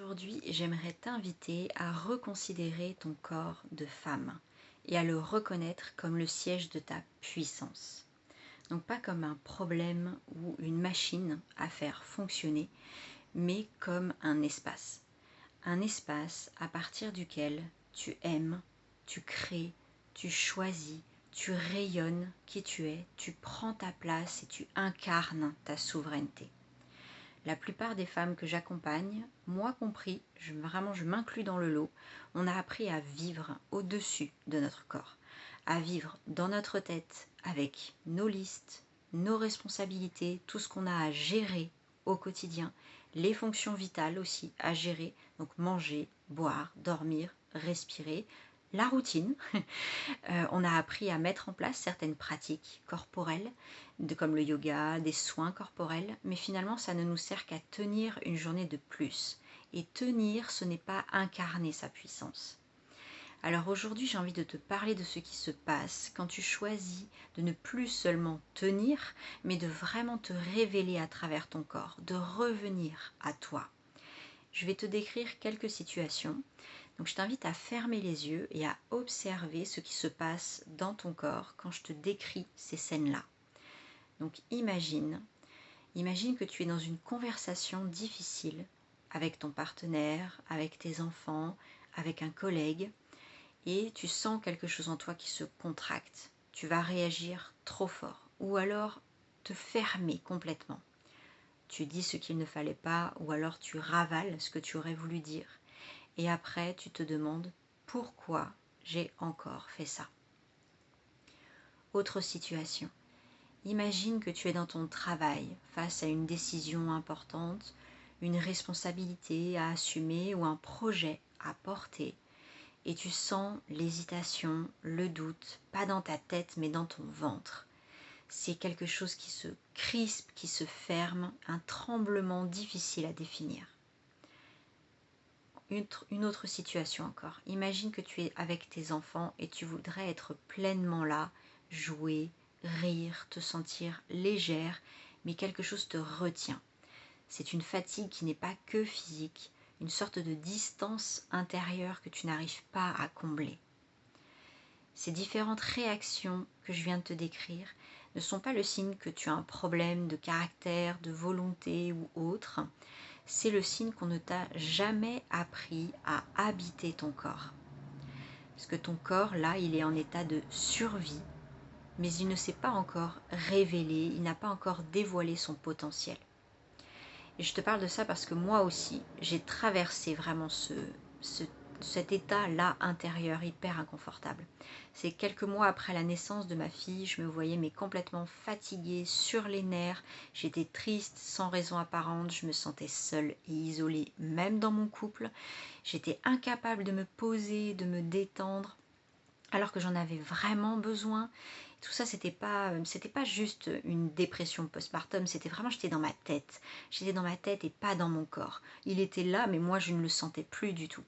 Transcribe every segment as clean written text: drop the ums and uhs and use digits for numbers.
Aujourd'hui, j'aimerais t'inviter à reconsidérer ton corps de femme et à le reconnaître comme le siège de ta puissance. Donc pas comme un problème ou une machine à faire fonctionner, mais comme un espace. Un espace à partir duquel tu aimes, tu crées, tu choisis, tu rayonnes qui tu es, tu prends ta place et tu incarnes ta souveraineté. La plupart des femmes que j'accompagne, moi compris, je m'inclus dans le lot, on a appris à vivre au-dessus de notre corps, à vivre dans notre tête avec nos listes, nos responsabilités, tout ce qu'on a à gérer au quotidien, les fonctions vitales aussi à gérer, donc manger, boire, dormir, respirer, la routine. On a appris à mettre en place certaines pratiques corporelles, comme le yoga, des soins corporels, mais finalement ça ne nous sert qu'à tenir une journée de plus. Et tenir, ce n'est pas incarner sa puissance. Alors aujourd'hui, j'ai envie de te parler de ce qui se passe quand tu choisis de ne plus seulement tenir, mais de vraiment te révéler à travers ton corps, de revenir à toi. Je vais te décrire quelques situations. Donc je t'invite à fermer les yeux et à observer ce qui se passe dans ton corps quand je te décris ces scènes-là. Donc imagine que tu es dans une conversation difficile avec ton partenaire, avec tes enfants, avec un collègue, et tu sens quelque chose en toi qui se contracte. Tu vas réagir trop fort ou alors te fermer complètement. Tu dis ce qu'il ne fallait pas ou alors tu ravales ce que tu aurais voulu dire. Et après, tu te demandes pourquoi j'ai encore fait ça. Autre situation. Imagine que tu es dans ton travail face à une décision importante, une responsabilité à assumer ou un projet à porter et tu sens l'hésitation, le doute, pas dans ta tête mais dans ton ventre. C'est quelque chose qui se crispe, qui se ferme, un tremblement difficile à définir. Une autre situation encore. Imagine que tu es avec tes enfants et tu voudrais être pleinement là, jouer, rire, te sentir légère, mais quelque chose te retient. C'est une fatigue qui n'est pas que physique, une sorte de distance intérieure que tu n'arrives pas à combler. Ces différentes réactions que je viens de te décrire ne sont pas le signe que tu as un problème de caractère, de volonté ou autre. C'est le signe qu'on ne t'a jamais appris à habiter ton corps. Parce que ton corps, là, il est en état de survie, mais il ne s'est pas encore révélé, il n'a pas encore dévoilé son potentiel. Et je te parle de ça parce que moi aussi, j'ai traversé vraiment cet état-là intérieur hyper inconfortable. C'est quelques mois après la naissance de ma fille, je me voyais mais complètement fatiguée, sur les nerfs, j'étais triste, sans raison apparente, je me sentais seule et isolée, même dans mon couple. J'étais incapable de me poser, de me détendre, alors que j'en avais vraiment besoin. Tout ça, c'était pas juste une dépression postpartum, c'était vraiment, j'étais dans ma tête. J'étais dans ma tête et pas dans mon corps. Il était là, mais moi, je ne le sentais plus du tout.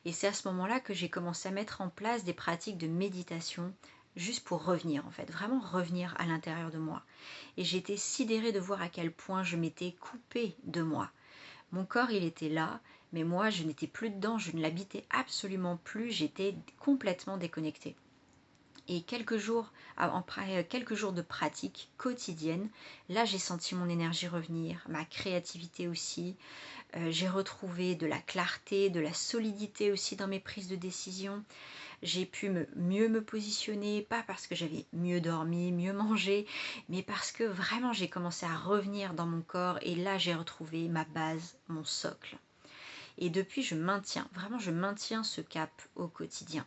Et c'est à ce moment-là que j'ai commencé à mettre en place des pratiques de méditation, juste pour revenir en fait, vraiment revenir à l'intérieur de moi. Et j'étais sidérée de voir à quel point je m'étais coupée de moi. Mon corps, il était là, mais moi, je n'étais plus dedans, je ne l'habitais absolument plus, j'étais complètement déconnectée. Et après quelques jours de pratique quotidienne, là j'ai senti mon énergie revenir, ma créativité aussi. J'ai retrouvé de la clarté, de la solidité aussi dans mes prises de décision. J'ai pu mieux me positionner, pas parce que j'avais mieux dormi, mieux mangé, mais parce que vraiment j'ai commencé à revenir dans mon corps et là j'ai retrouvé ma base, mon socle. Et depuis, vraiment je maintiens ce cap au quotidien.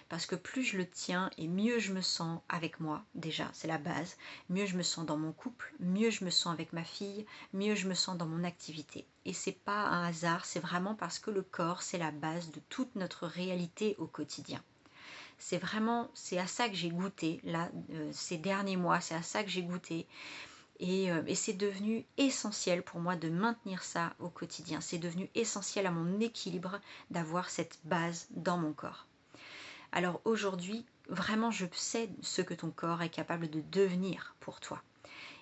Parce que plus je le tiens et mieux je me sens avec moi, déjà, c'est la base, mieux je me sens dans mon couple, mieux je me sens avec ma fille, mieux je me sens dans mon activité. Et c'est pas un hasard, c'est vraiment parce que le corps, c'est la base de toute notre réalité au quotidien. C'est à ça que j'ai goûté, là, ces derniers mois, c'est à ça que j'ai goûté. Et c'est devenu essentiel pour moi de maintenir ça au quotidien. C'est devenu essentiel à mon équilibre d'avoir cette base dans mon corps. Alors aujourd'hui, vraiment, je sais ce que ton corps est capable de devenir pour toi.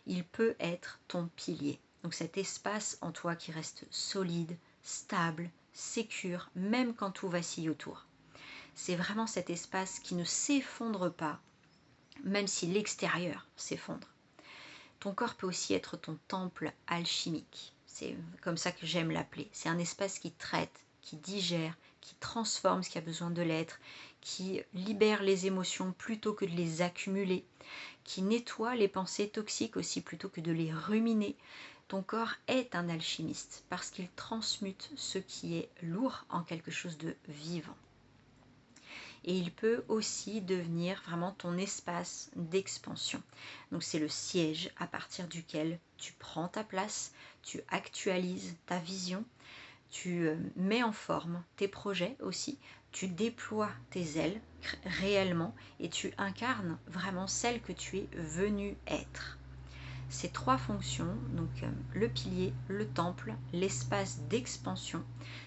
Il peut être ton pilier. Donc cet espace en toi qui reste solide, stable, sécure, même quand tout vacille autour. C'est vraiment cet espace qui ne s'effondre pas, même si l'extérieur s'effondre. Ton corps peut aussi être ton temple alchimique. C'est comme ça que j'aime l'appeler. C'est un espace qui traite, qui digère, qui transforme ce qui a besoin de l'être, qui libère les émotions plutôt que de les accumuler, qui nettoie les pensées toxiques aussi plutôt que de les ruminer. Ton corps est un alchimiste parce qu'il transmute ce qui est lourd en quelque chose de vivant. Et il peut aussi devenir vraiment ton espace d'expansion. Donc c'est le siège à partir duquel tu prends ta place, tu actualises ta vision, tu mets en forme tes projets aussi, tu déploies tes ailes réellement et tu incarnes vraiment celle que tu es venu être. Ces trois fonctions, donc le pilier, le temple, l'espace d'expansion,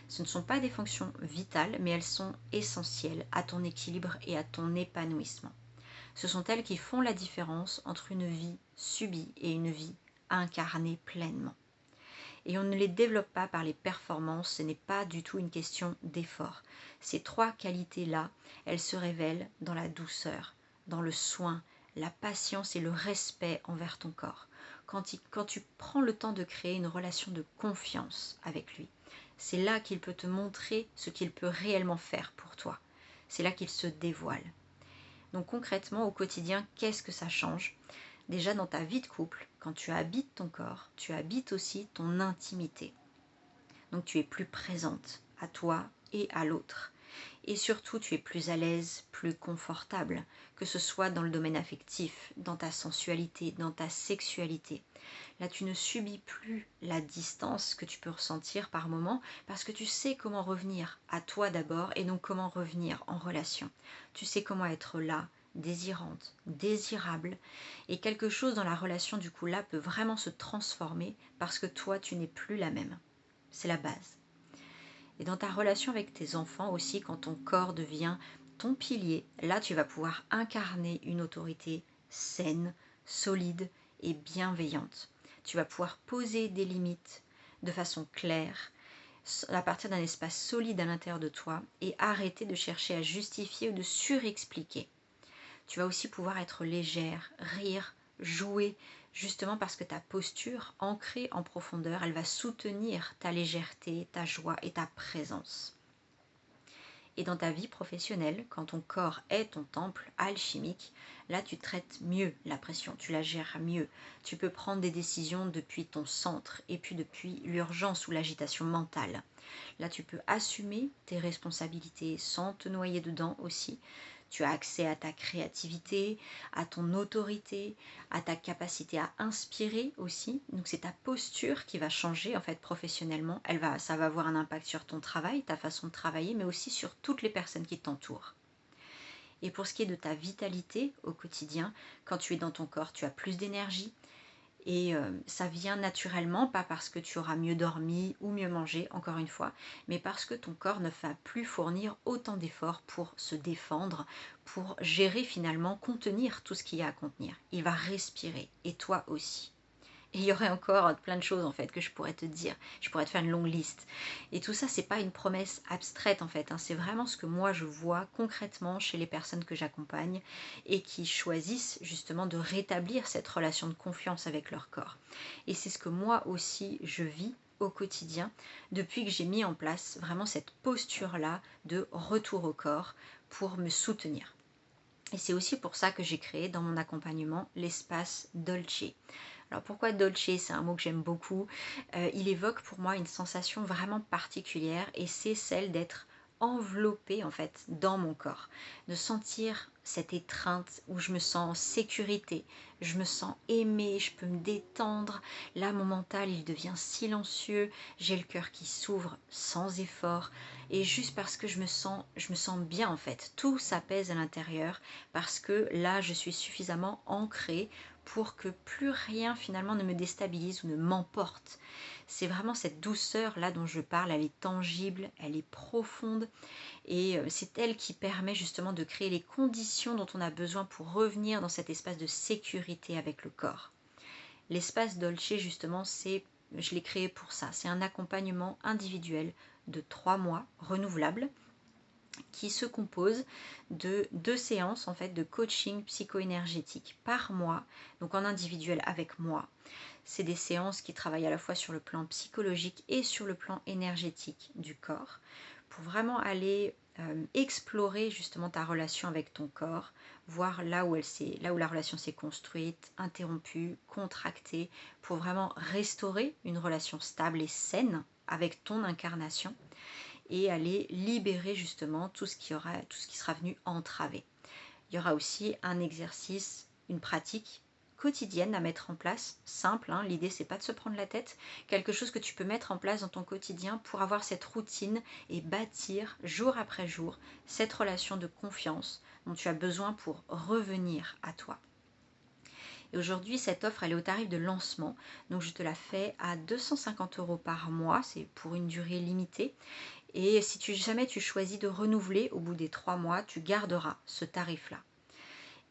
ce ne sont pas des fonctions vitales, mais elles sont essentielles à ton équilibre et à ton épanouissement. Ce sont elles qui font la différence entre une vie subie et une vie incarnée pleinement. Et on ne les développe pas par les performances, ce n'est pas du tout une question d'effort. Ces trois qualités-là, elles se révèlent dans la douceur, dans le soin, la patience et le respect envers ton corps. Quand tu prends le temps de créer une relation de confiance avec lui, c'est là qu'il peut te montrer ce qu'il peut réellement faire pour toi. C'est là qu'il se dévoile. Donc concrètement, au quotidien, qu'est-ce que ça change ? Déjà dans ta vie de couple, quand tu habites ton corps, tu habites aussi ton intimité. Donc tu es plus présente à toi et à l'autre. Et surtout, tu es plus à l'aise, plus confortable, que ce soit dans le domaine affectif, dans ta sensualité, dans ta sexualité. Là, tu ne subis plus la distance que tu peux ressentir par moment parce que tu sais comment revenir à toi d'abord et donc comment revenir en relation. Tu sais comment être là, désirante, désirable, et quelque chose dans la relation du coup là peut vraiment se transformer parce que toi, tu n'es plus la même. C'est la base. Et dans ta relation avec tes enfants aussi, quand ton corps devient ton pilier, là tu vas pouvoir incarner une autorité saine, solide et bienveillante. Tu vas pouvoir poser des limites de façon claire à partir d'un espace solide à l'intérieur de toi et arrêter de chercher à justifier ou de surexpliquer. Tu vas aussi pouvoir être légère, rire, jouer, justement parce que ta posture, ancrée en profondeur, elle va soutenir ta légèreté, ta joie et ta présence. Et dans ta vie professionnelle, quand ton corps est ton temple alchimique, là tu traites mieux la pression, tu la gères mieux. Tu peux prendre des décisions depuis ton centre et puis depuis l'urgence ou l'agitation mentale. Là tu peux assumer tes responsabilités sans te noyer dedans aussi. Tu as accès à ta créativité, à ton autorité, à ta capacité à inspirer aussi. Donc c'est ta posture qui va changer en fait professionnellement. Ça va avoir un impact sur ton travail, ta façon de travailler, mais aussi sur toutes les personnes qui t'entourent. Et pour ce qui est de ta vitalité au quotidien, quand tu es dans ton corps, tu as plus d'énergie. Et ça vient naturellement, pas parce que tu auras mieux dormi ou mieux mangé, encore une fois, mais parce que ton corps ne va plus fournir autant d'efforts pour se défendre, pour gérer finalement, contenir tout ce qu'il y a à contenir. Il va respirer, et toi aussi. Et il y aurait encore plein de choses en fait que je pourrais te dire. Je pourrais te faire une longue liste. Et tout ça, c'est pas une promesse abstraite en fait. C'est vraiment ce que moi je vois concrètement chez les personnes que j'accompagne et qui choisissent justement de rétablir cette relation de confiance avec leur corps. Et c'est ce que moi aussi je vis au quotidien depuis que j'ai mis en place vraiment cette posture-là de retour au corps pour me soutenir. Et c'est aussi pour ça que j'ai créé dans mon accompagnement l'espace Dolce. Alors pourquoi Dolce? C'est un mot que j'aime beaucoup. Il évoque pour moi une sensation vraiment particulière et c'est celle d'être enveloppée en fait dans mon corps, de sentir cette étreinte où je me sens en sécurité, je me sens aimée, je peux me détendre. Là, mon mental, il devient silencieux, j'ai le cœur qui s'ouvre sans effort et juste parce que je me sens bien en fait. Tout s'apaise à l'intérieur parce que là, je suis suffisamment ancrée pour que plus rien finalement ne me déstabilise ou ne m'emporte. C'est vraiment cette douceur là dont je parle, elle est tangible, elle est profonde et c'est elle qui permet justement de créer les conditions dont on a besoin pour revenir dans cet espace de sécurité avec le corps. L'espace Dolce justement, je l'ai créé pour ça, c'est un accompagnement individuel de 3 mois renouvelables qui se compose de 2 séances en fait de coaching psycho-énergétique par mois, donc en individuel avec moi. C'est des séances qui travaillent à la fois sur le plan psychologique et sur le plan énergétique du corps pour vraiment aller explorer justement ta relation avec ton corps, voir là où la relation s'est construite, interrompue, contractée, pour vraiment restaurer une relation stable et saine avec ton incarnation et aller libérer justement tout ce qui sera venu entraver. Il y aura aussi un exercice, une pratique quotidienne à mettre en place, simple, hein. L'idée c'est pas de se prendre la tête, quelque chose que tu peux mettre en place dans ton quotidien pour avoir cette routine et bâtir jour après jour cette relation de confiance dont tu as besoin pour revenir à toi. Et aujourd'hui, cette offre, elle est au tarif de lancement. Donc, je te la fais à 250 € par mois. C'est pour une durée limitée. Et si jamais tu choisis de renouveler au bout des 3 mois, tu garderas ce tarif-là.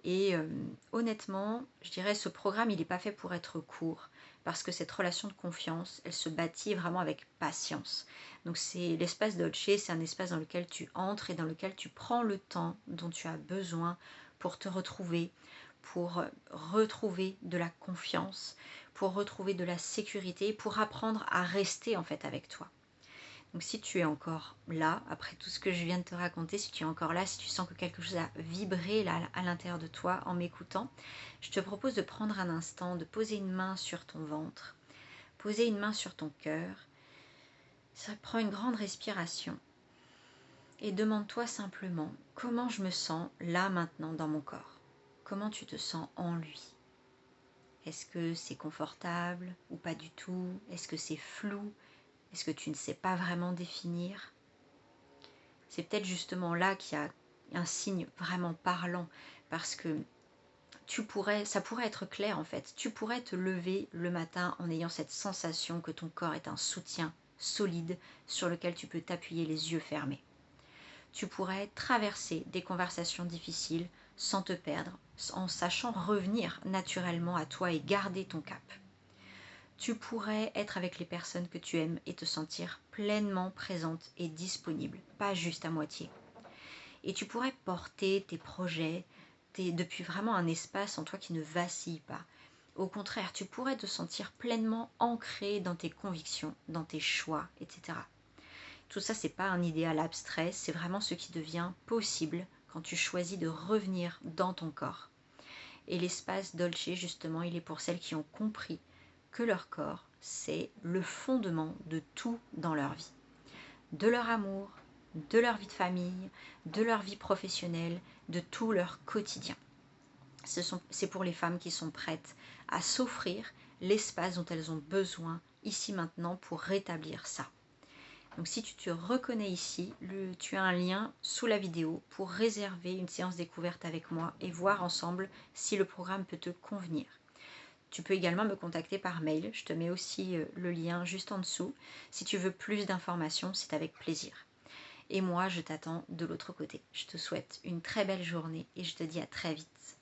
Et honnêtement, je dirais ce programme, il n'est pas fait pour être court parce que cette relation de confiance, elle se bâtit vraiment avec patience. Donc c'est l'espace Dolce, c'est un espace dans lequel tu entres et dans lequel tu prends le temps dont tu as besoin pour te retrouver, pour retrouver de la confiance, pour retrouver de la sécurité, pour apprendre à rester en fait avec toi. Donc si tu es encore là, après tout ce que je viens de te raconter, si tu es encore là, si tu sens que quelque chose a vibré là à l'intérieur de toi en m'écoutant, je te propose de prendre un instant, de poser une main sur ton ventre, poser une main sur ton cœur. Prends une grande respiration et demande-toi simplement comment je me sens là maintenant dans mon corps. Comment tu te sens en lui? Est-ce que c'est confortable ou pas du tout? Est-ce que c'est flou? Est-ce que tu ne sais pas vraiment définir? C'est peut-être justement là qu'il y a un signe vraiment parlant parce que ça pourrait être clair en fait. Tu pourrais te lever le matin en ayant cette sensation que ton corps est un soutien solide sur lequel tu peux t'appuyer les yeux fermés. Tu pourrais traverser des conversations difficiles sans te perdre, en sachant revenir naturellement à toi et garder ton cap. Tu pourrais être avec les personnes que tu aimes et te sentir pleinement présente et disponible, pas juste à moitié. Et tu pourrais porter tes projets depuis vraiment un espace en toi qui ne vacille pas. Au contraire, tu pourrais te sentir pleinement ancré dans tes convictions, dans tes choix, etc. Tout ça, c'est pas un idéal abstrait, c'est vraiment ce qui devient possible quand tu choisis de revenir dans ton corps. Et l'espace Dolce, justement, il est pour celles qui ont compris que leur corps, c'est le fondement de tout dans leur vie. De leur amour, de leur vie de famille, de leur vie professionnelle, de tout leur quotidien. C'est pour les femmes qui sont prêtes à s'offrir l'espace dont elles ont besoin ici maintenant pour rétablir ça. Donc si tu te reconnais ici, tu as un lien sous la vidéo pour réserver une séance découverte avec moi et voir ensemble si le programme peut te convenir. Tu peux également me contacter par mail, je te mets aussi le lien juste en dessous. Si tu veux plus d'informations, c'est avec plaisir. Et moi, je t'attends de l'autre côté. Je te souhaite une très belle journée et je te dis à très vite.